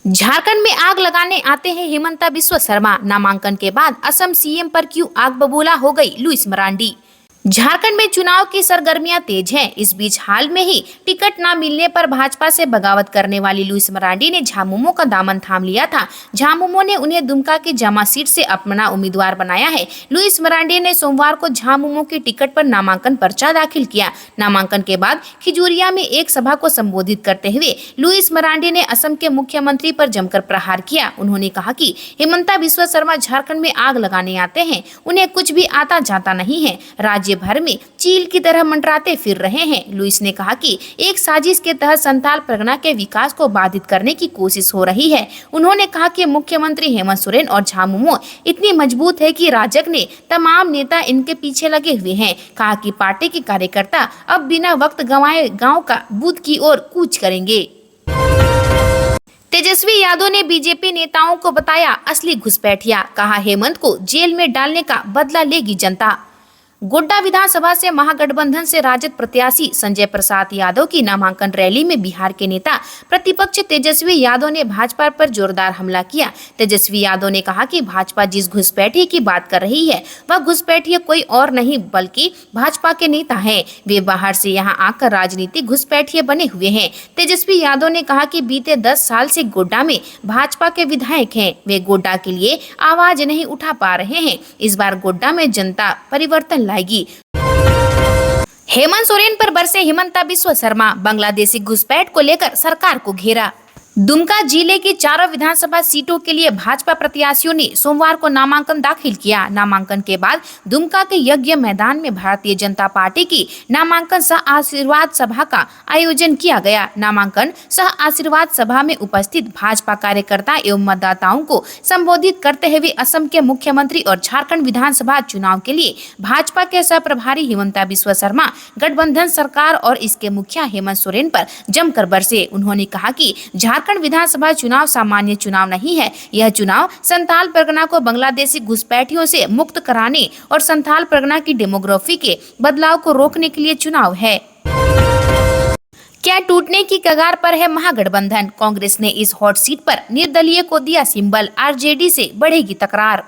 झारखंड में आग लगाने आते हैं हेमंता बिस्वा शर्मा। नामांकन के बाद असम सीएम पर क्यों आग बबूला हो गई लुइस मरांडी। झारखंड में चुनाव की सरगर्मियां तेज हैं। इस बीच हाल में ही टिकट न मिलने पर भाजपा से बगावत करने वाली लुइस मरांडी ने झामुमो का दामन थाम लिया था। झामुमो ने उन्हें दुमका की जामा सीट से अपना उम्मीदवार बनाया है। लुइस मरांडी ने सोमवार को झामुमो की टिकट पर नामांकन पर्चा दाखिल किया। नामांकन के बाद खिजूरिया में एक सभा को संबोधित करते हुए लुइस मरांडी ने असम के मुख्यमंत्री पर जमकर प्रहार किया। उन्होंने कहा कि हेमंता बिस्वा शर्मा झारखंड में आग लगाने आते हैं, उन्हें कुछ भी आता जाता नहीं है, राज्य भर में चील की तरह मंडराते फिर रहे हैं। लुइस ने कहा कि एक साजिश के तहत संथाल परगना के विकास को बाधित करने की कोशिश हो रही है। उन्होंने कहा कि मुख्यमंत्री हेमंत सोरेन और झामुमो इतनी मजबूत है कि राजग ने तमाम नेता इनके पीछे लगे हुए हैं। कहा कि पार्टी के कार्यकर्ता अब बिना वक्त गंवाए गांव का बूथ की ओर कूच करेंगे। तेजस्वी यादव ने बीजेपी नेताओं को बताया असली घुसपैठिया। कहा हेमंत को जेल में डालने का बदला लेगी जनता। गोड्डा विधानसभा से महागठबंधन से राजद प्रत्याशी संजय प्रसाद यादव की नामांकन रैली में बिहार के नेता प्रतिपक्ष तेजस्वी यादव ने भाजपा पर जोरदार हमला किया। तेजस्वी यादव ने कहा कि भाजपा जिस घुसपैठिए की बात कर रही है वह घुसपैठिए कोई और नहीं बल्कि भाजपा के नेता हैं। वे बाहर से यहां आकर राजनीतिक घुसपैठिए बने हुए हैं। तेजस्वी यादव ने कहा कि बीते 10 साल से गोड्डा में भाजपा के विधायक हैं, वे गोड्डा के लिए आवाज नहीं उठा पा रहे हैं। इस बार गोड्डा में जनता परिवर्तन लाएगी। हेमंत सोरेन पर बरसे हेमंता बिस्वा शर्मा। बांग्लादेशी घुसपैठ को लेकर सरकार को घेरा। दुमका जिले की चारों विधानसभा सीटों के लिए भाजपा प्रत्याशियों ने सोमवार को नामांकन दाखिल किया। नामांकन के बाद दुमका के यज्ञ मैदान में भारतीय जनता पार्टी की नामांकन सह आशीर्वाद सभा का आयोजन किया गया। नामांकन सह आशीर्वाद सभा में उपस्थित भाजपा कार्यकर्ता एवं मतदाताओं को संबोधित करते हुए असम के मुख्यमंत्री और झारखंड विधानसभा चुनाव के लिए भाजपा के सह प्रभारी हेमंता बिस्वा शर्मा गठबंधन सरकार और इसके मुखिया हेमंत सोरेन पर जमकर बरसे। उन्होंने कहा कि झारखंड विधानसभा चुनाव सामान्य चुनाव नहीं है, यह चुनाव संथाल परगना को बांग्लादेशी घुसपैठियों से मुक्त कराने और संथाल परगना की डेमोग्राफी के बदलाव को रोकने के लिए चुनाव है। क्या टूटने की कगार पर है महागठबंधन? कांग्रेस ने इस हॉट सीट पर निर्दलीय को दिया सिंबल, आरजेडी से बढ़ेगी तकरार।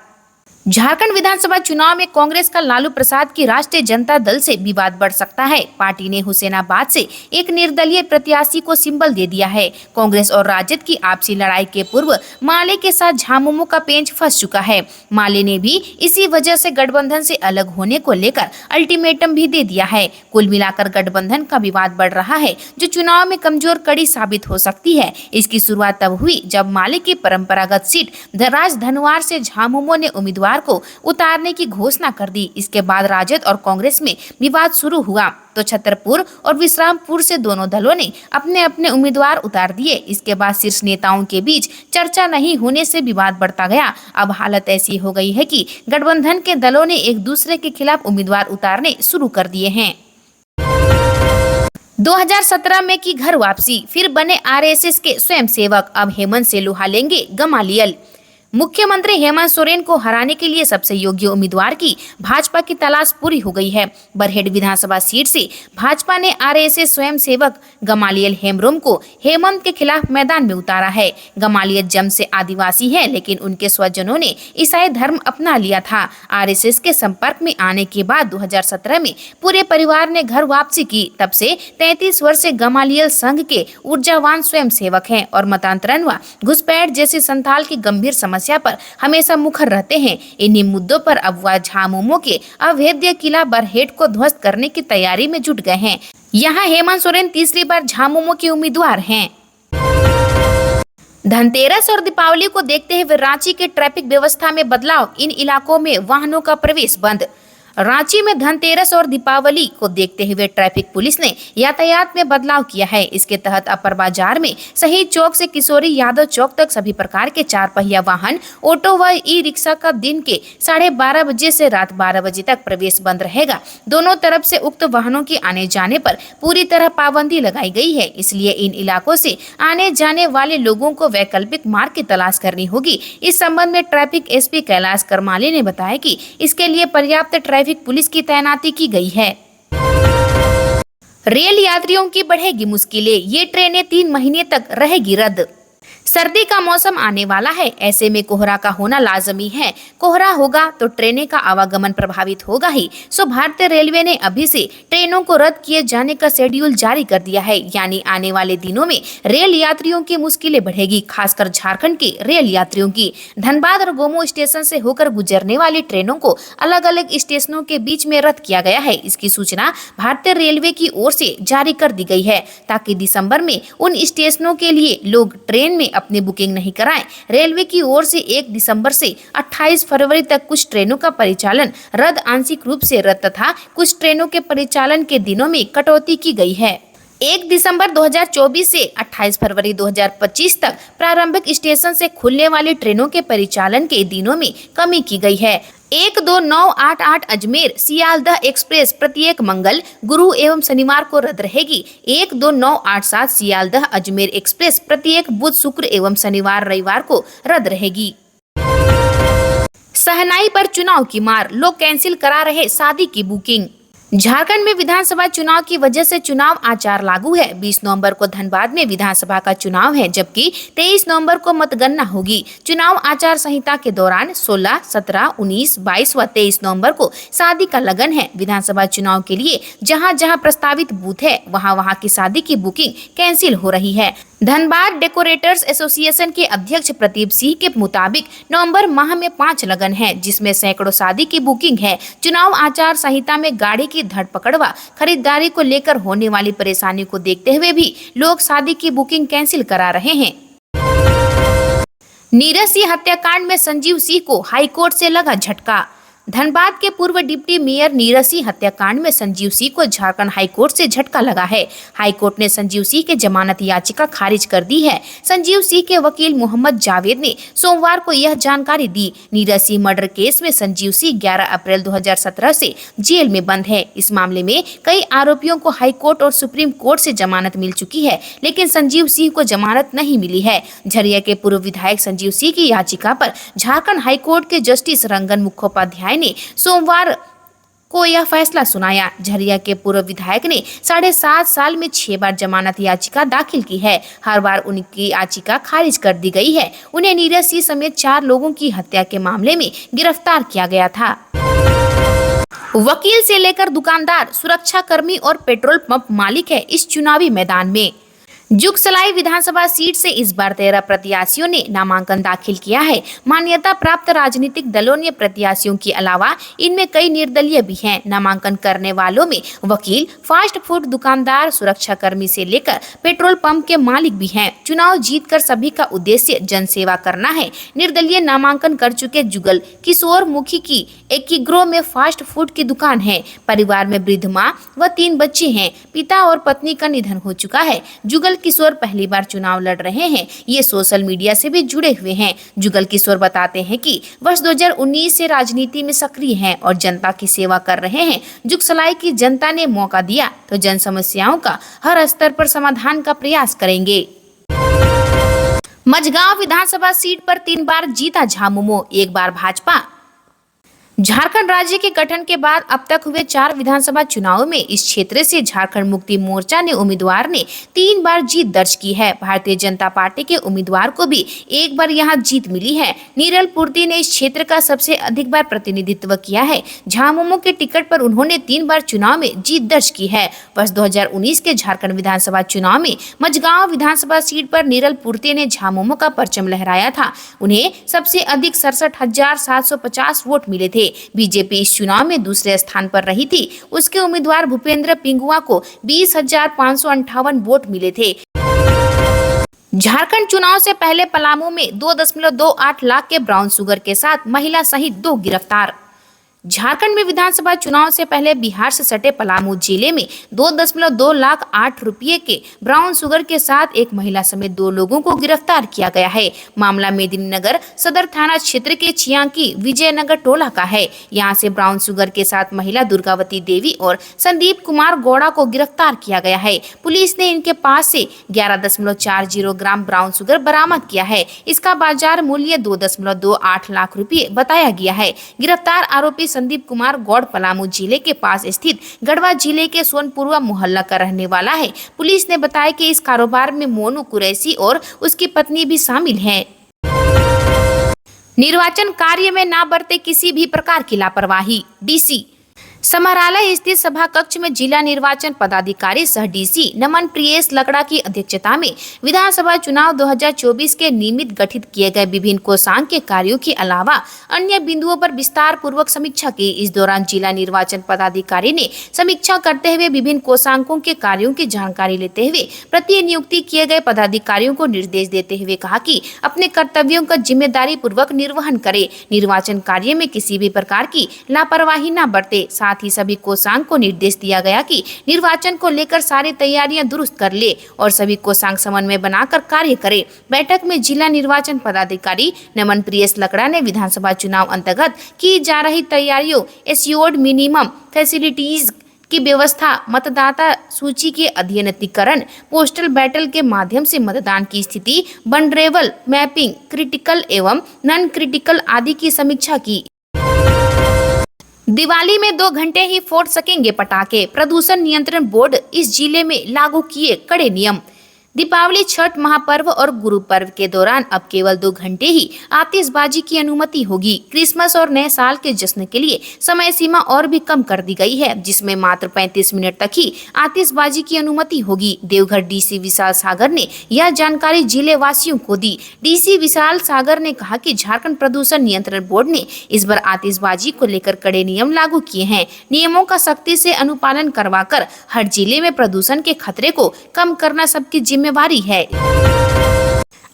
झारखंड विधानसभा चुनाव में कांग्रेस का लालू प्रसाद की राष्ट्रीय जनता दल से विवाद बढ़ सकता है। पार्टी ने हुसैनाबाद से एक निर्दलीय प्रत्याशी को सिंबल दे दिया है। कांग्रेस और राजद की आपसी लड़ाई के पूर्व माले के साथ झामुमो का पेंच फंस चुका है। माले ने भी इसी वजह से गठबंधन से अलग होने को लेकर अल्टीमेटम भी दे दिया है। कुल मिलाकर गठबंधन का विवाद बढ़ रहा है, जो चुनाव में कमजोर कड़ी साबित हो सकती है। इसकी शुरुआत तब हुई जब माले की परंपरागत सीट धराज धनवार से झामुमो ने उम्मीदवार को उतारने की घोषणा कर दी। इसके बाद राजद और कांग्रेस में विवाद शुरू हुआ तो छतरपुर और विश्रामपुर से दोनों दलों ने अपने अपने उम्मीदवार उतार दिए। इसके बाद शीर्ष नेताओं के बीच चर्चा नहीं होने से विवाद बढ़ता गया। अब हालत ऐसी हो गई है कि गठबंधन के दलों ने एक दूसरे के खिलाफ उम्मीदवार उतारने शुरू कर दिए हैं। 2017 में की घर वापसी, फिर बने आरएसएस के स्वयंसेवक। अब हेमंत से लोहा लेंगे गमालियल। मुख्यमंत्री हेमंत सोरेन को हराने के लिए सबसे योग्य उम्मीदवार की भाजपा की तलाश पूरी हो गई है। बरहेट विधानसभा सीट से भाजपा ने आरएसएस स्वयंसेवक गमालियल हेम्ब्रोम को हेमंत के खिलाफ मैदान में उतारा है। गमालियल जन्म से आदिवासी है, लेकिन उनके स्वजनों ने ईसाई धर्म अपना लिया था। आरएसएस के संपर्क में आने के बाद 2017 में पूरे परिवार ने घर वापसी की। तब से 33 वर्षीय गमालियल संघ के ऊर्जावान स्वयंसेवक हैं और मतांतरण व घुसपैठ जैसी संथाल की गंभीर समस्या पर हमेशा मुखर रहते हैं। इन्हीं मुद्दों पर अब वह झामुमो के अवैध किला बरहेट को ध्वस्त करने की तैयारी में जुट गए हैं। यहाँ हेमंत सोरेन तीसरी बार झामुमो के उम्मीदवार हैं। धनतेरस और दीपावली को देखते हुए रांची के ट्रैफिक व्यवस्था में बदलाव, इन इलाकों में वाहनों का प्रवेश बंद। रांची में धनतेरस और दीपावली को देखते हुए ट्रैफिक पुलिस ने यातायात में बदलाव किया है। इसके तहत अपर बाजार में शहीद चौक से किशोरी यादव चौक तक सभी प्रकार के 4 पहिया वाहन, ऑटो व ई रिक्शा का दिन के 12:30 बजे से रात 12 बजे तक प्रवेश बंद रहेगा। दोनों तरफ से उक्त वाहनों के आने जाने पर पूरी तरह पाबंदी लगाई गई है। इसलिए इन इलाकों से आने जाने वाले लोगों को वैकल्पिक मार्ग की तलाश करनी होगी। इस संबंध में ट्रैफिक एसपी कैलाश करमाली ने बताया कि इसके लिए पर्याप्त ट्रैफिक पुलिस की तैनाती की गई है। रेल यात्रियों की बढ़ेगी मुश्किलें, ये ट्रेनें 3 महीने तक रहेगी रद्द। सर्दी का मौसम आने वाला है, ऐसे में कोहरा का होना लाजमी है। कोहरा होगा तो ट्रेनें का आवागमन प्रभावित होगा ही। सो भारतीय रेलवे ने अभी से ट्रेनों को रद्द किए जाने का शेड्यूल जारी कर दिया है, यानी आने वाले दिनों में रेल यात्रियों की मुश्किलें बढ़ेगी, खासकर झारखंड के रेल यात्रियों की। धनबाद और गोमो स्टेशन से होकर गुजरने वाली ट्रेनों को अलग अलग स्टेशनों के बीच में रद्द किया गया है। इसकी सूचना भारतीय रेलवे की ओर से जारी कर दी गई है, ताकि दिसंबर में उन स्टेशनों के लिए लोग ट्रेन में अपनी बुकिंग नहीं कराएं। रेलवे की ओर से 1 दिसंबर से 28 फरवरी तक कुछ ट्रेनों का परिचालन रद्द, आंशिक रूप से रद्द तथा कुछ ट्रेनों के परिचालन के दिनों में कटौती की गई है। 1 दिसंबर 2024 से 28 फरवरी 2025 तक प्रारंभिक स्टेशन से खुलने वाली ट्रेनों के परिचालन के दिनों में कमी की गई है। 12988 अजमेर सियालदह एक्सप्रेस प्रत्येक मंगल, गुरु एवं शनिवार को रद्द रहेगी। 12987 सियालदह अजमेर एक्सप्रेस प्रत्येक बुध, शुक्र एवं शनिवार रविवार को रद्द रहेगी। शहनाई पर चुनाव की मार, लोग कैंसिल करा रहे शादी की बुकिंग। झारखंड में विधानसभा चुनाव की वजह से चुनाव आचार लागू है। 20 नवंबर को धनबाद में विधानसभा का चुनाव है, जबकि 23 नवंबर को मतगणना होगी। चुनाव आचार संहिता के दौरान 16, 17, 19, 22 व 23 नवंबर को शादी का लगन है। विधानसभा चुनाव के लिए जहां जहां प्रस्तावित बूथ है, वहां की शादी की बुकिंग कैंसिल हो रही है। धनबाद डेकोरेटर्स एसोसिएशन के अध्यक्ष प्रदीप सिंह के मुताबिक नवंबर माह में 5 लगन है, जिसमें सैकड़ों शादी की बुकिंग है। चुनाव आचार संहिता में गाड़ी की धरपकड़ व खरीदारी को लेकर होने वाली परेशानी को देखते हुए भी लोग शादी की बुकिंग कैंसिल करा रहे हैं। नीरज सिंह हत्याकांड में संजीव सिंह को हाईकोर्ट से लगा झटका। धनबाद के पूर्व डिप्टी मेयर नीरज सिंह हत्याकांड में संजीव सिंह को झारखंड हाईकोर्ट से झटका लगा है। हाईकोर्ट ने संजीव सिंह के जमानत याचिका खारिज कर दी है। संजीव सिंह के वकील मोहम्मद जावेद ने सोमवार को यह जानकारी दी। नीरज सिंह मर्डर केस में संजीव सिंह 11 अप्रैल 2017 से जेल में बंद है। इस मामले में कई आरोपियों को हाईकोर्ट और सुप्रीम कोर्ट से जमानत मिल चुकी है, लेकिन संजीव सिंह को जमानत नहीं मिली है। झरिया के पूर्व विधायक संजीव सिंह की याचिका पर झारखंड हाईकोर्ट के जस्टिस रंगन मुखोपाध्याय ने सोमवार को यह फैसला सुनाया। झरिया के पूर्व विधायक ने 7.5 साल में 6 बार जमानत याचिका दाखिल की है। हर बार उनकी याचिका खारिज कर दी गई है। उन्हें नीरज सिंह समेत 4 लोगों की हत्या के मामले में गिरफ्तार किया गया था। वकील से लेकर दुकानदार, सुरक्षा कर्मी और पेट्रोल पंप मालिक है इस चुनावी मैदान में। जुगसलाई विधानसभा सीट से इस बार 13 प्रत्याशियों ने नामांकन दाखिल किया है। मान्यता प्राप्त राजनीतिक दलों ने प्रत्याशियों के अलावा इनमें कई निर्दलीय भी हैं। नामांकन करने वालों में वकील, फास्ट फूड दुकानदार, सुरक्षा कर्मी से लेकर पेट्रोल पंप के मालिक भी हैं। चुनाव जीतकर सभी का उद्देश्य जनसेवा करना है। निर्दलीय नामांकन कर चुके जुगल किशोर मुखी की एकीग्रो में फास्ट फूड की दुकान है। परिवार में वृद्ध माँ व 3 बच्चे हैं। पिता और पत्नी का निधन हो चुका है। जुगल किशोर पहली बार चुनाव लड़ रहे हैं। ये सोशल मीडिया से भी जुड़े हुए हैं। जुगल किशोर बताते हैं कि वर्ष 2019 से राजनीति में सक्रिय हैं और जनता की सेवा कर रहे हैं। जुगसलाई की जनता ने मौका दिया तो जन समस्याओं का हर स्तर पर समाधान का प्रयास करेंगे। मझगांव विधानसभा सीट पर 3 बार जीता झामुमो, 1 बार भाजपा। झारखंड राज्य के गठन के बाद अब तक हुए 4 विधानसभा चुनावों में इस क्षेत्र से झारखंड मुक्ति मोर्चा ने उम्मीदवार ने 3 बार जीत दर्ज की है। भारतीय जनता पार्टी के उम्मीदवार को भी 1 बार यहां जीत मिली है। नीरल पूर्ति ने इस क्षेत्र का सबसे अधिक बार प्रतिनिधित्व किया है। झामुमो के टिकट पर उन्होंने 3 बार चुनाव में जीत दर्ज की है। वर्ष 2019 के झारखंड विधानसभा चुनाव में मझगांव विधानसभा सीट पर नीरल पूर्ति ने झामुमो का परचम लहराया था। उन्हें सबसे अधिक 67,750 वोट मिले थे। बीजेपी इस चुनाव में दूसरे स्थान पर रही थी। उसके उम्मीदवार भूपेंद्र पिंगुआ को 20,558 वोट मिले थे। झारखंड चुनाव से पहले पलामू में 2.28 लाख के ब्राउन शुगर के साथ महिला सहित 2 गिरफ्तार। झारखंड में विधानसभा चुनाव से पहले बिहार से सटे पलामू जिले में 2.2 लाख 8 रुपये के ब्राउन शुगर के साथ एक महिला समेत 2 लोगों को गिरफ्तार किया गया है। मामला मेदिनीनगर सदर थाना क्षेत्र के चियांकी विजयनगर टोला का है। यहां से ब्राउन शुगर के साथ महिला दुर्गावती देवी और संदीप कुमार गौड़ा को गिरफ्तार किया गया है। पुलिस ने इनके पास से 11.40 ग्राम ब्राउन शुगर बरामद किया है। इसका बाजार मूल्य 2.28 लाख रुपये बताया गया है। गिरफ्तार आरोपी संदीप कुमार गौड़ पलामू जिले के पास स्थित गढ़वा जिले के सोनपुरवा मोहल्ला का रहने वाला है। पुलिस ने बताया कि इस कारोबार में मोनू कुरैशी और उसकी पत्नी भी शामिल हैं। निर्वाचन कार्य में ना बरते किसी भी प्रकार की लापरवाही। डीसी समाहरणालय स्थित सभा कक्ष में जिला निर्वाचन पदाधिकारी सह डीसी नमन प्रियेश लकड़ा की अध्यक्षता में विधानसभा चुनाव 2024 के निमित्त गठित किए गए विभिन्न कोषांग के कार्यों के अलावा अन्य बिंदुओं पर विस्तार पूर्वक समीक्षा की। इस दौरान जिला निर्वाचन पदाधिकारी ने समीक्षा करते हुए विभिन्न कोषांगों के कार्यों की जानकारी लेते हुए प्रतिनियुक्ति किए गए पदाधिकारियों को निर्देश देते हुए कहा कि अपने कर्तव्यों का जिम्मेदारी पूर्वक निर्वहन करे, निर्वाचन कार्य में किसी भी प्रकार की लापरवाही न बरते। साथ ही सभी कोषांग को निर्देश दिया गया कि निर्वाचन को लेकर सारी तैयारियां दुरुस्त कर ले और सभी कोषांग समन्वय बनाकर कार्य करे। बैठक में जिला निर्वाचन पदाधिकारी नमन प्रियेश लकड़ा ने विधानसभा चुनाव अंतर्गत की जा रही तैयारियों, एश्योर्ड मिनिमम फैसिलिटीज की व्यवस्था, मतदाता सूची के अध्ययनीकरण, पोस्टल बैलेट के माध्यम से मतदान की स्थिति, वनरेबल मैपिंग, क्रिटिकल एवं नॉन क्रिटिकल आदि की समीक्षा की। दिवाली में 2 घंटे ही फोड़ सकेंगे पटाखे, प्रदूषण नियंत्रण बोर्ड इस जिले में लागू किए कड़े नियम। दीपावली, छठ महापर्व और गुरु पर्व के दौरान अब केवल 2 घंटे ही आतिशबाजी की अनुमति होगी। क्रिसमस और नए साल के जश्न के लिए समय सीमा और भी कम कर दी गई है, जिसमें मात्र 35 मिनट तक ही आतिशबाजी की अनुमति होगी। देवघर डीसी विशाल सागर ने यह जानकारी जिले वासियों को दी। डीसी विशाल सागर ने कहा कि झारखंड प्रदूषण नियंत्रण बोर्ड ने इस बार आतिशबाजी को लेकर कड़े नियम लागू किए हैं। नियमों का सख्ती से अनुपालन करवाकर हर जिले में प्रदूषण के खतरे को कम करना सबकी जिम्मेवारी है।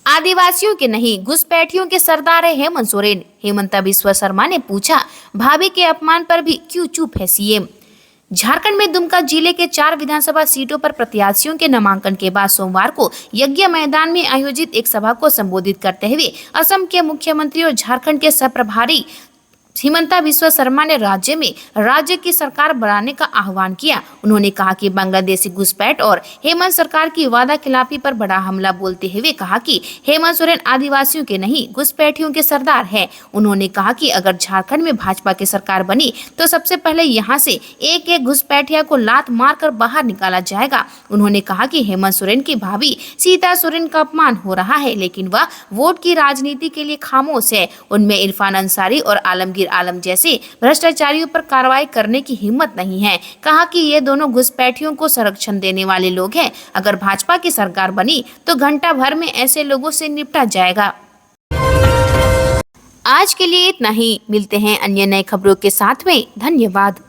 आदिवासियों के नहीं, घुसपैठियों के सरदार है हेमंत सोरेन। हेमंता बिस्वा शर्मा ने पूछा, भाभी के अपमान पर भी क्यों चुप है सीएम। झारखंड में दुमका जिले के 4 विधानसभा सीटों पर प्रत्याशियों के नामांकन के बाद सोमवार को यज्ञ मैदान में आयोजित एक सभा को संबोधित करते हुए असम के मुख्यमंत्री और झारखंड के सह प्रभारी हेमंता बिस्वा शर्मा ने राज्य की सरकार बनाने का आह्वान किया। उन्होंने कहा कि बांग्लादेशी घुसपैठ और हेमंत सरकार की वादा खिलाफी पर बड़ा हमला बोलते हुए कहा कि हेमंत सोरेन आदिवासियों के नहीं, घुसपैठियों के सरदार है। उन्होंने कहा कि अगर झारखंड में भाजपा की सरकार बनी तो सबसे पहले यहां से एक घुसपैठिया को लात मारकर बाहर निकाला जाएगा। उन्होंने कहा कि हेमंत सोरेन की भाभी सीता सोरेन का अपमान हो रहा है, लेकिन वह वोट की राजनीति के लिए खामोश है। उनमें इरफान अंसारी और आलमगीर आलम जैसे भ्रष्टाचारियों पर कार्रवाई करने की हिम्मत नहीं है। कहा कि ये दोनों घुसपैठियों को संरक्षण देने वाले लोग हैं। अगर भाजपा की सरकार बनी तो घंटा भर में ऐसे लोगों से निपटा जाएगा। आज के लिए इतना ही, मिलते हैं अन्य नए खबरों के साथ में। धन्यवाद।